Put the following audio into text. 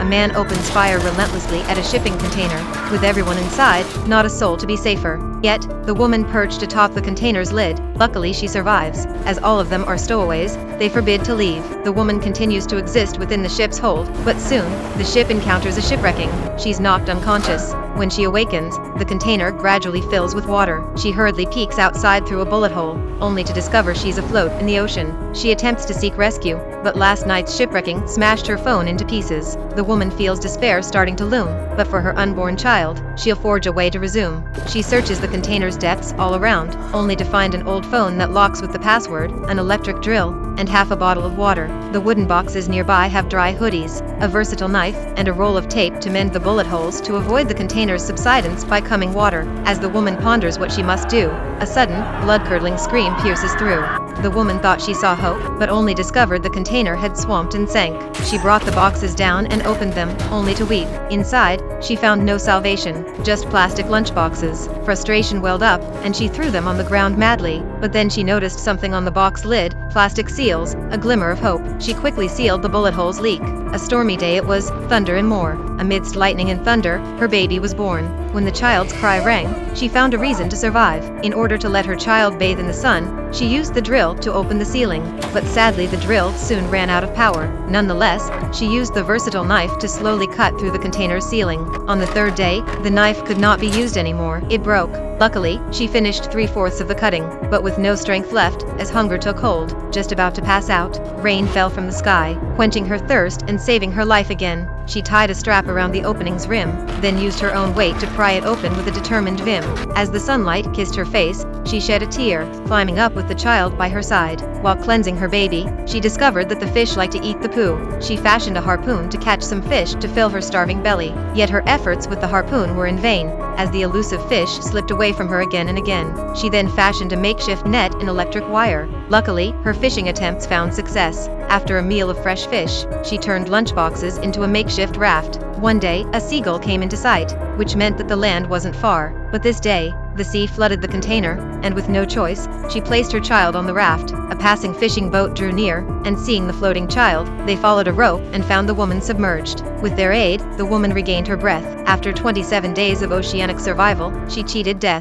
a man opens fire relentlessly at a shipping container. With everyone inside, not a soul to be safer. Yet, the woman perched atop the container's lid. Luckily she survives. As all of them are stowaways, they forbid to leave. The woman continues to exist within the ship's hold, but soon, the ship encounters a shipwrecking. She's knocked unconscious. When she awakens, the container gradually fills with water. She hurriedly peeks outside through a bullet hole, only to discover she's afloat in the ocean. She attempts to seek rescue, but last night's shipwrecking smashed her phone into pieces. The woman feels despair starting to loom, but for her unborn child, she'll forge a way to resume. She searches the container's depths all around, only to find an old phone that locks with the password, an electric drill, and half a bottle of water. The wooden boxes nearby have dry hoodies, a versatile knife, and a roll of tape to mend the bullet holes to avoid the container's subsidence by coming water. As the woman ponders what she must do, a sudden, blood-curdling scream pierces through. The woman thought she saw hope, but only discovered the container had swamped and sank. She brought the boxes down and opened them, only to weep. Inside, she found no salvation, just plastic lunchboxes. Frustration welled up, and she threw them on the ground madly. But then she noticed something on the box lid, plastic seals, a glimmer of hope. She quickly sealed the bullet holes leak. A stormy day it was, thunder and more. Amidst lightning and thunder, her baby was born. When the child's cry rang, she found a reason to survive. In order to let her child bathe in the sun, she used the drill to open the ceiling. But sadly the drill soon ran out of power. Nonetheless, she used the versatile knife to slowly cut through the container's ceiling. On the third day, the knife could not be used anymore. It broke. Luckily, she finished 3/4 of the cutting, but with no strength left, as hunger took hold. Just about to pass out, rain fell from the sky, quenching her thirst and saving her life again. She tied a strap around the opening's rim, then used her own weight to pry it open with a determined vim. As the sunlight kissed her face, she shed a tear, climbing up with the child by her side. While cleansing her baby, she discovered that the fish like to eat the poo. She fashioned a harpoon to catch some fish to fill her starving belly. Yet her efforts with the harpoon were in vain, as the elusive fish slipped away from her again and again. She then fashioned a makeshift net in electric wire. Luckily, her fishing attempts found success. After a meal of fresh fish, she turned lunchboxes into a makeshift raft. One day, a seagull came into sight, which meant that the land wasn't far. But this day, the sea flooded the container, and with no choice, she placed her child on the raft. A passing fishing boat drew near, and seeing the floating child, they followed a rope and found the woman submerged. With their aid, the woman regained her breath. After 27 days of oceanic survival, she cheated death.